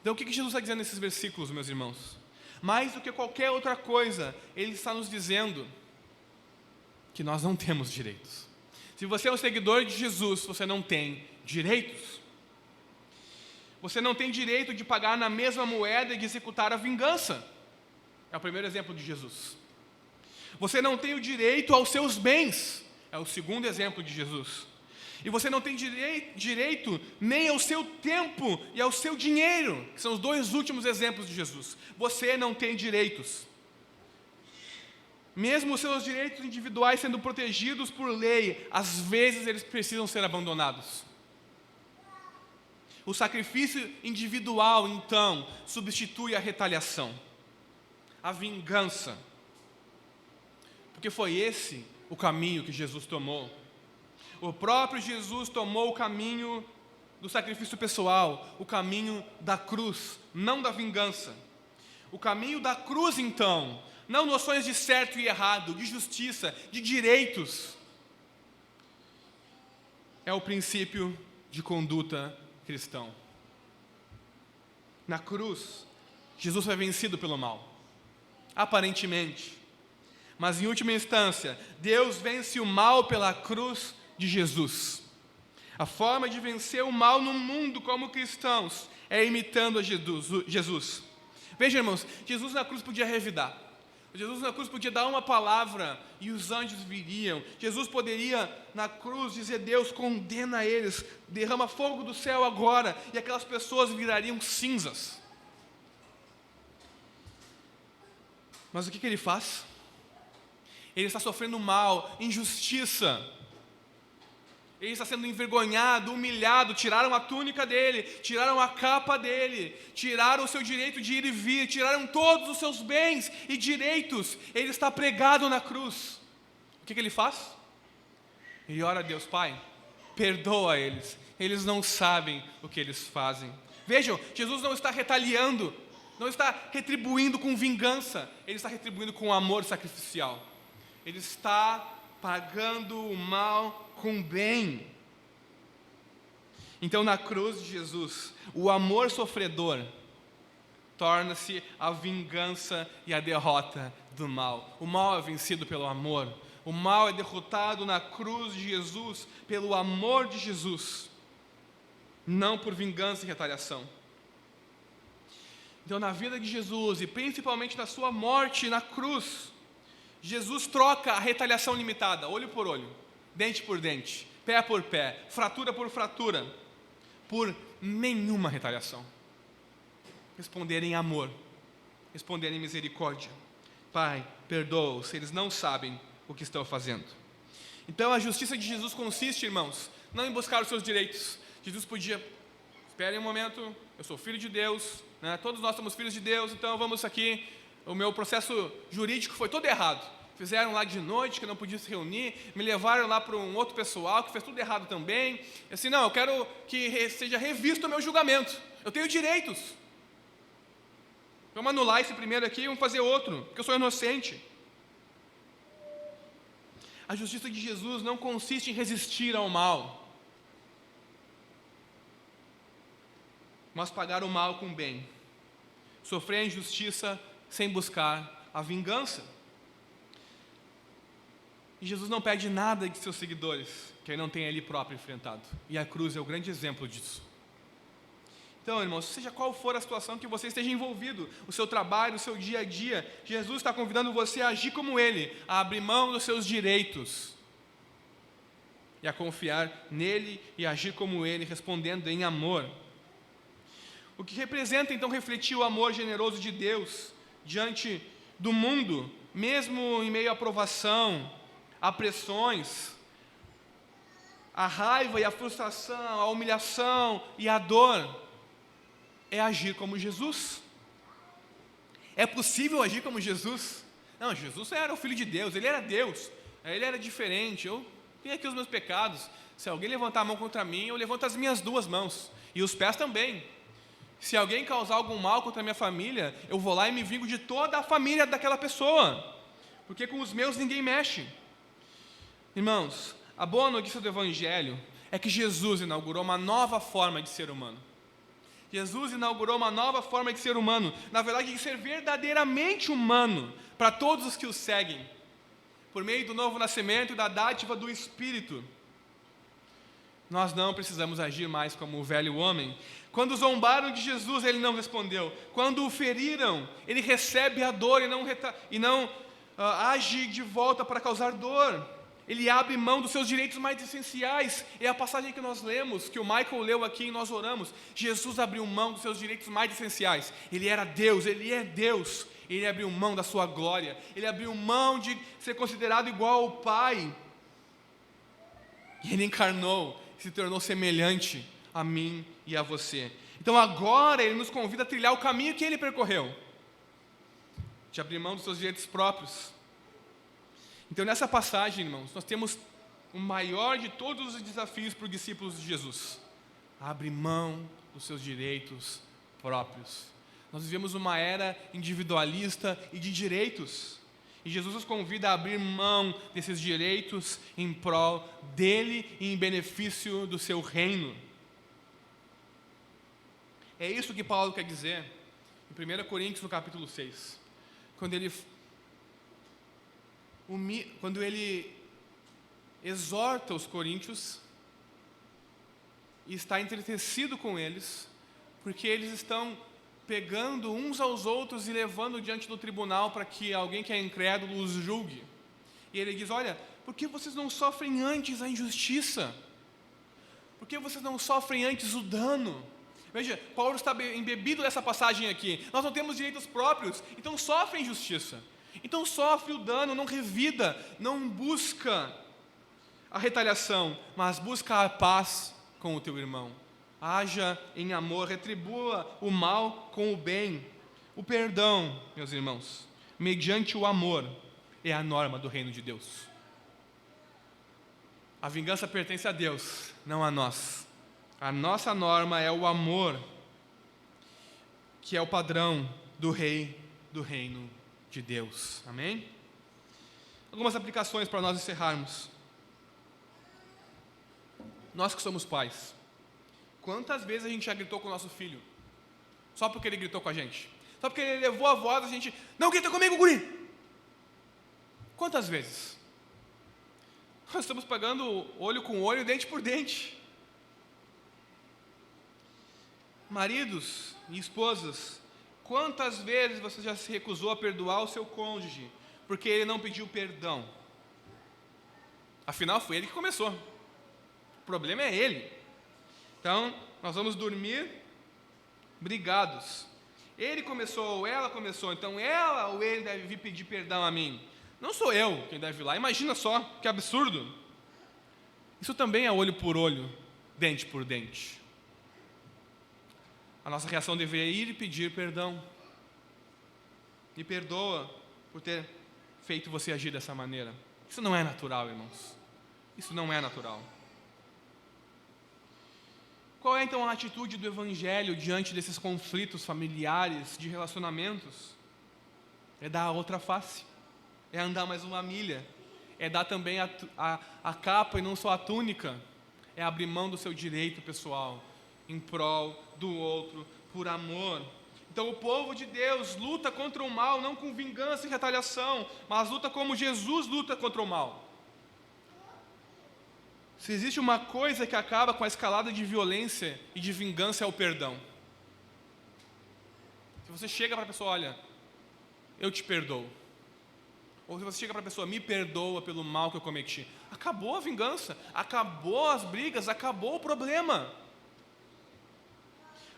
Então o que Jesus está dizendo nesses versículos, meus irmãos? Mais do que qualquer outra coisa, Ele está nos dizendo que nós não temos direitos. Se você é um seguidor de Jesus, você não tem direitos. Você não tem direito de pagar na mesma moeda e de executar a vingança. É o primeiro exemplo de Jesus. Você não tem o direito aos seus bens. É o segundo exemplo de Jesus. E você não tem direito nem ao seu tempo e ao seu dinheiro, que são os dois últimos exemplos de Jesus. Você não tem direitos. Mesmo os seus direitos individuais sendo protegidos por lei, às vezes eles precisam ser abandonados. O sacrifício individual, então, substitui a retaliação, a vingança. Porque foi esse o caminho que Jesus tomou. O próprio Jesus tomou o caminho do sacrifício pessoal, o caminho da cruz, não da vingança. O caminho da cruz, então, não noções de certo e errado, de justiça, de direitos. É o princípio de conduta cristão. Na cruz, Jesus foi vencido pelo mal, aparentemente. Mas em última instância, Deus vence o mal pela cruz de Jesus. A forma de vencer o mal no mundo como cristãos é imitando a Jesus. Veja, irmãos, Jesus na cruz podia revidar. Jesus na cruz podia dar uma palavra e os anjos viriam. Jesus poderia na cruz dizer: Deus, condena eles, derrama fogo do céu agora, e aquelas pessoas virariam cinzas. Mas o que ele faz? Ele está sofrendo mal, injustiça. Ele está sendo envergonhado, humilhado. Tiraram a túnica dele, tiraram a capa dele, tiraram o seu direito de ir e vir, tiraram todos os seus bens e direitos. Ele está pregado na cruz. O que ele faz? Ele ora a Deus: Pai, perdoa eles, eles não sabem o que eles fazem. Vejam, Jesus não está retaliando, não está retribuindo com vingança, ele está retribuindo com amor sacrificial. Ele está pagando o mal com bem. Então, na cruz de Jesus, o amor sofredor torna-se a vingança e a derrota do mal. O mal é vencido pelo amor. O mal é derrotado na cruz de Jesus pelo amor de Jesus, não por vingança e retaliação. Então, na vida de Jesus e principalmente na sua morte na cruz, Jesus troca a retaliação limitada, olho por olho, dente por dente, pé por pé, fratura por fratura, por nenhuma retaliação. Responder em amor, responder em misericórdia. Pai, perdoa-os, eles não sabem o que estão fazendo. Então a justiça de Jesus consiste, irmãos, não em buscar os seus direitos. Jesus podia: esperem um momento, eu sou filho de Deus, né? Todos nós somos filhos de Deus, então vamos aqui, o meu processo jurídico foi todo errado. Fizeram lá de noite, que eu não podia se reunir, me levaram lá para um outro pessoal que fez tudo errado também. Assim, não, eu quero que seja revisto o meu julgamento, eu tenho direitos. Vamos anular esse primeiro aqui e vamos fazer outro, porque eu sou inocente. A justiça de Jesus não consiste em resistir ao mal, mas pagar o mal com o bem. Sofrer a injustiça sem buscar a vingança. E Jesus não pede nada de seus seguidores que ele não tenha ele próprio enfrentado. E a cruz é o grande exemplo disso. Então, irmãos, seja qual for a situação que você esteja envolvido, o seu trabalho, o seu dia a dia, Jesus está convidando você a agir como Ele, a abrir mão dos seus direitos e a confiar nele e agir como Ele, respondendo em amor. O que representa, então, refletir o amor generoso de Deus diante do mundo, mesmo em meio à provação, a pressões, a raiva e a frustração, a humilhação e a dor, é agir como Jesus. É possível agir como Jesus? Não, Jesus era o Filho de Deus, Ele era Deus, Ele era diferente. Eu tenho aqui os meus pecados, se alguém levantar a mão contra mim, eu levanto as minhas 2 mãos, e os pés também. Se alguém causar algum mal contra a minha família, eu vou lá e me vingo de toda a família daquela pessoa, porque com os meus ninguém mexe. Irmãos, a boa notícia do Evangelho é que Jesus inaugurou uma nova forma de ser humano. Jesus inaugurou uma nova forma de ser humano, na verdade, de ser verdadeiramente humano para todos os que o seguem, por meio do novo nascimento e da dádiva do Espírito. Nós não precisamos agir mais como o velho homem. Quando zombaram de Jesus, Ele não respondeu. Quando o feriram, Ele recebe a dor e não age de volta para causar dor. Ele abre mão dos seus direitos mais essenciais. É a passagem que nós lemos, que o Michael leu aqui e nós oramos. Jesus abriu mão dos seus direitos mais essenciais. Ele era Deus, Ele é Deus. Ele abriu mão da sua glória. Ele abriu mão de ser considerado igual ao Pai. E Ele encarnou, se tornou semelhante a mim e a você. Então agora Ele nos convida a trilhar o caminho que Ele percorreu, de abrir mão dos seus direitos próprios. Então nessa passagem, irmãos, nós temos o maior de todos os desafios para os discípulos de Jesus: abrir mão dos seus direitos próprios. Nós vivemos uma era individualista e de direitos, e Jesus nos convida a abrir mão desses direitos em prol dele e em benefício do seu reino. É isso que Paulo quer dizer em 1 Coríntios, no capítulo 6, quando ele exorta os coríntios e está entretecido com eles, porque eles estão pegando uns aos outros e levando diante do tribunal para que alguém que é incrédulo os julgue. E ele diz: olha, por que vocês não sofrem antes a injustiça? Por que vocês não sofrem antes o dano? Veja, Paulo está embebido nessa passagem aqui. Nós não temos direitos próprios, então sofre a injustiça. Então sofre o dano, não revida, não busca a retaliação, mas busca a paz com o teu irmão. Haja em amor, retribua o mal com o bem. O perdão, meus irmãos, mediante o amor, é a norma do reino de Deus. A vingança pertence a Deus, não a nós. A nossa norma é o amor, que é o padrão do rei do reino de Deus. Amém? Algumas aplicações para nós encerrarmos. Nós que somos pais, quantas vezes a gente já gritou com o nosso filho? Só porque ele gritou com a gente? Só porque ele levou a voz, a gente: não grita comigo, guri! Quantas vezes? Nós estamos pagando olho com olho, dente por dente. Maridos e esposas, quantas vezes você já se recusou a perdoar o seu cônjuge porque ele não pediu perdão? Afinal, foi ele que começou. O problema é ele. Então, nós vamos dormir brigados. Ele começou ou ela começou, então ela ou ele deve vir pedir perdão a mim. Não sou eu quem deve ir lá. Imagina só, que absurdo. Isso também é olho por olho, dente por dente. A nossa reação deveria ir e pedir perdão. Me perdoa por ter feito você agir dessa maneira. Isso não é natural, irmãos. Isso não é natural. Qual é então a atitude do Evangelho diante desses conflitos familiares, de relacionamentos? É dar a outra face. É andar mais uma milha. É dar também a capa e não só a túnica. É abrir mão do seu direito pessoal em prol do outro, por amor. Então o povo de Deus luta contra o mal, não com vingança e retaliação, mas luta como Jesus luta contra o mal. Se existe uma coisa que acaba com a escalada de violência e de vingança, é o perdão. você chega para a pessoa, olha, eu te perdoo. Ou se você chega para a pessoa, me perdoa pelo mal que eu cometi. Acabou a vingança, acabou as brigas, acabou o problema.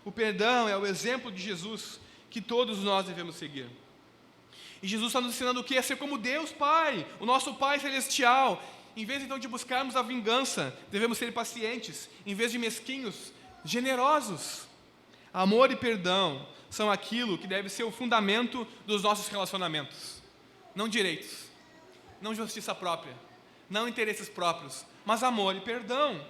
O perdão é o exemplo de Jesus que todos nós devemos seguir. E Jesus está nos ensinando o que? A ser como Deus Pai, o nosso Pai Celestial. Em vez então de buscarmos a vingança, devemos ser pacientes. Em vez de mesquinhos, generosos. Amor e perdão são aquilo que deve ser o fundamento dos nossos relacionamentos. Não direitos, não justiça própria, não interesses próprios, mas amor e perdão.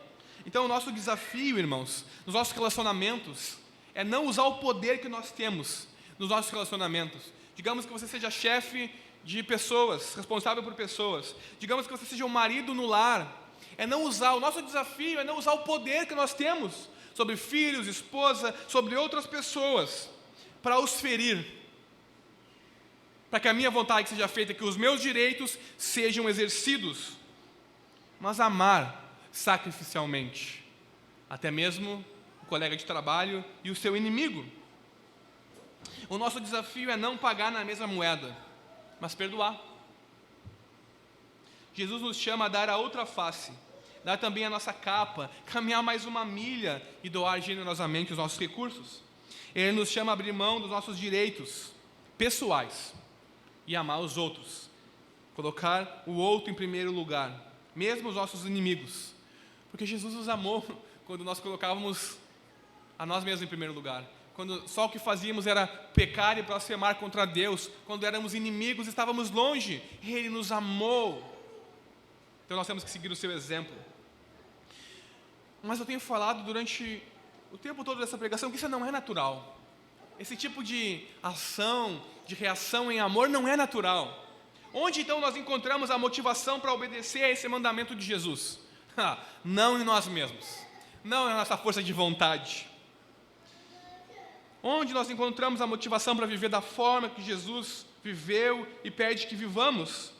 Então o nosso desafio, irmãos, nos nossos relacionamentos, é não usar o poder que nós temos nos nossos relacionamentos. Digamos que você seja chefe de pessoas, responsável por pessoas. Digamos que você seja um marido no lar. O nosso desafio é não usar o poder que nós temos sobre filhos, esposa, sobre outras pessoas, para os ferir. Para que a minha vontade seja feita, que os meus direitos sejam exercidos. Mas amar sacrificialmente, até mesmo o colega de trabalho e o seu inimigo. O nosso desafio é não pagar na mesma moeda, mas perdoar. Jesus nos chama a dar a outra face, dar também a nossa capa, caminhar mais uma milha e doar generosamente os nossos recursos. Ele nos chama a abrir mão dos nossos direitos pessoais e amar os outros, colocar o outro em primeiro lugar, mesmo os nossos inimigos, porque Jesus nos amou quando nós colocávamos a nós mesmos em primeiro lugar, quando só o que fazíamos era pecar e blasfemar contra Deus, quando éramos inimigos, estávamos longe, Ele nos amou. Então nós temos que seguir o seu exemplo. Mas eu tenho falado durante o tempo todo dessa pregação que isso não é natural. Esse tipo de ação, de reação em amor não é natural. Onde então nós encontramos a motivação para obedecer a esse mandamento de Jesus? Não em nós mesmos, não na nossa força de vontade. Onde nós encontramos a motivação para viver da forma que Jesus viveu e pede que vivamos?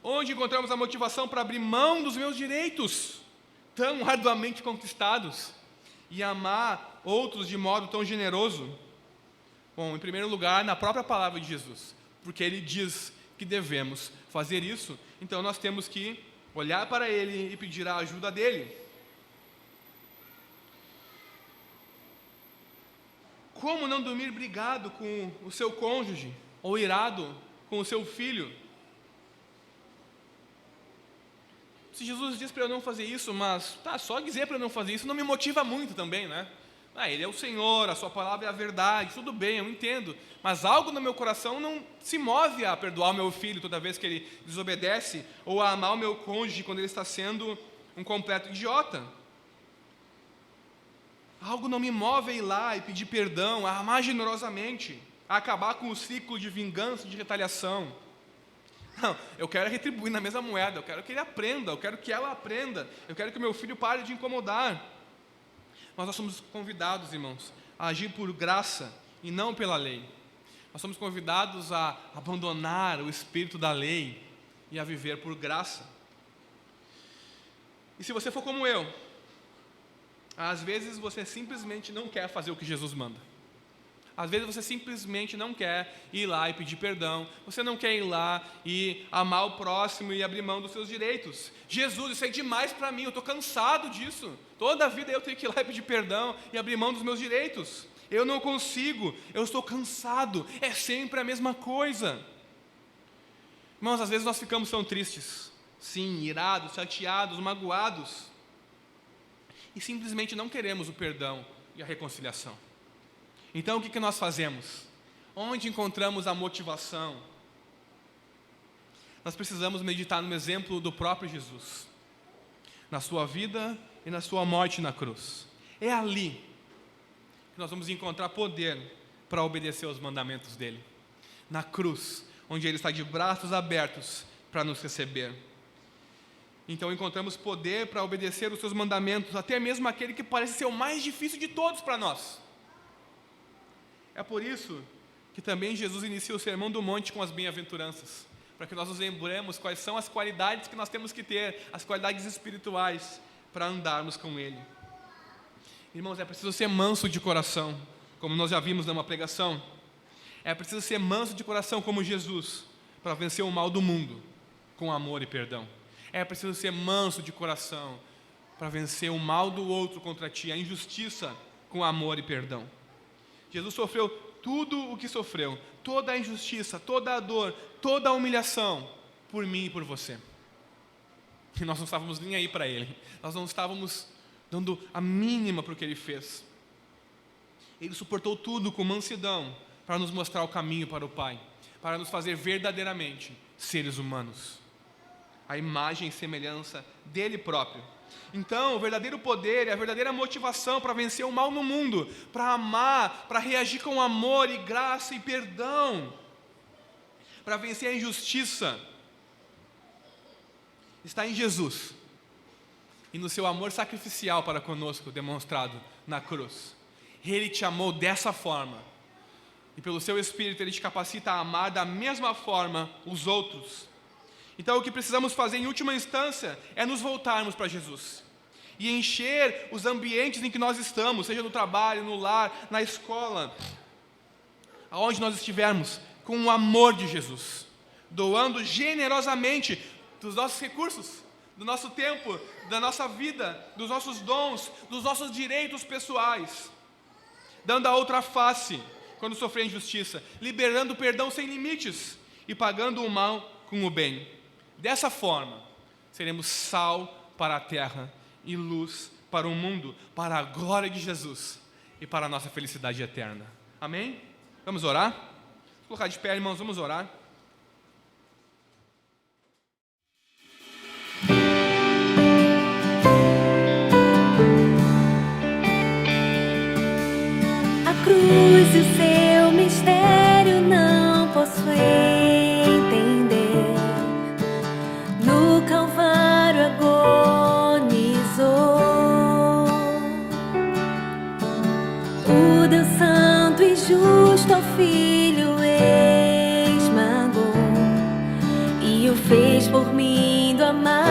Onde encontramos a motivação para abrir mão dos meus direitos, tão arduamente conquistados, e amar outros de modo tão generoso? Bom, em primeiro lugar, na própria palavra de Jesus, porque Ele diz que devemos fazer isso, então nós temos que olhar para Ele e pedir a ajuda dEle. Como não dormir brigado com o seu cônjuge, ou irado com o seu filho? Se Jesus diz para eu não fazer isso, mas só dizer para eu não fazer isso não me motiva muito também, né? Ele é o Senhor, a sua palavra é a verdade, tudo bem, eu entendo, mas algo no meu coração não se move a perdoar o meu filho toda vez que ele desobedece, ou a amar o meu cônjuge quando ele está sendo um completo idiota. Algo não me move a ir lá e pedir perdão, a amar generosamente, a acabar com o ciclo de vingança e de retaliação. Não, eu quero retribuir na mesma moeda, eu quero que ele aprenda, eu quero que ela aprenda, eu quero que o meu filho pare de incomodar. Mas nós somos convidados, irmãos, a agir por graça e não pela lei. Nós somos convidados a abandonar o espírito da lei e a viver por graça. E se você for como eu, às vezes você simplesmente não quer fazer o que Jesus manda. Às vezes você simplesmente não quer ir lá e pedir perdão. Você não quer ir lá e amar o próximo e abrir mão dos seus direitos. Jesus, isso é demais para mim, eu estou cansado disso. Toda a vida eu tenho que ir lá e pedir perdão e abrir mão dos meus direitos. Eu não consigo, eu estou cansado. É sempre a mesma coisa. Irmãos, às vezes nós ficamos tão tristes. Sim, irados, chateados, magoados. E simplesmente não queremos o perdão e a reconciliação. Então o que nós fazemos? Onde encontramos a motivação? Nós precisamos meditar no exemplo do próprio Jesus, na sua vida e na sua morte na cruz. É ali que nós vamos encontrar poder para obedecer aos mandamentos dele. Na cruz, onde ele está de braços abertos para nos receber. Então encontramos poder para obedecer os seus mandamentos, até mesmo aquele que parece ser o mais difícil de todos para nós. É por isso que também Jesus inicia o Sermão do Monte com as bem-aventuranças, para que nós nos lembremos quais são as qualidades que nós temos que ter, as qualidades espirituais, para andarmos com Ele. Irmãos, é preciso ser manso de coração, como nós já vimos numa pregação, é preciso ser manso de coração como Jesus, para vencer o mal do mundo com amor e perdão. É preciso ser manso de coração para vencer o mal do outro contra ti, a injustiça com amor e perdão. Jesus sofreu tudo o que sofreu, toda a injustiça, toda a dor, toda a humilhação, por mim e por você. E nós não estávamos nem aí para Ele, nós não estávamos dando a mínima para o que Ele fez. Ele suportou tudo com mansidão, para nos mostrar o caminho para o Pai, para nos fazer verdadeiramente seres humanos, a imagem e semelhança dele próprio. Então, o verdadeiro poder e a verdadeira motivação para vencer o mal no mundo, para amar, para reagir com amor e graça e perdão, para vencer a injustiça, está em Jesus e no seu amor sacrificial para conosco, demonstrado na cruz. Ele te amou dessa forma, e pelo seu Espírito Ele te capacita a amar da mesma forma os outros. Então o que precisamos fazer em última instância é nos voltarmos para Jesus e encher os ambientes em que nós estamos, seja no trabalho, no lar, na escola, aonde nós estivermos, com o amor de Jesus, doando generosamente dos nossos recursos, do nosso tempo, da nossa vida, dos nossos dons, dos nossos direitos pessoais, dando a outra face quando sofrer injustiça, liberando perdão sem limites e pagando o mal com o bem. Dessa forma, seremos sal para a terra e luz para o mundo, para a glória de Jesus e para a nossa felicidade eterna. Amém? Vamos orar? Vou colocar de pé, irmãos, vamos orar. A cruz e o seu mistério não posso entender. No Calvário agonizou o Deus santo e justo ao Filho esmagou e o fez por mim do amar.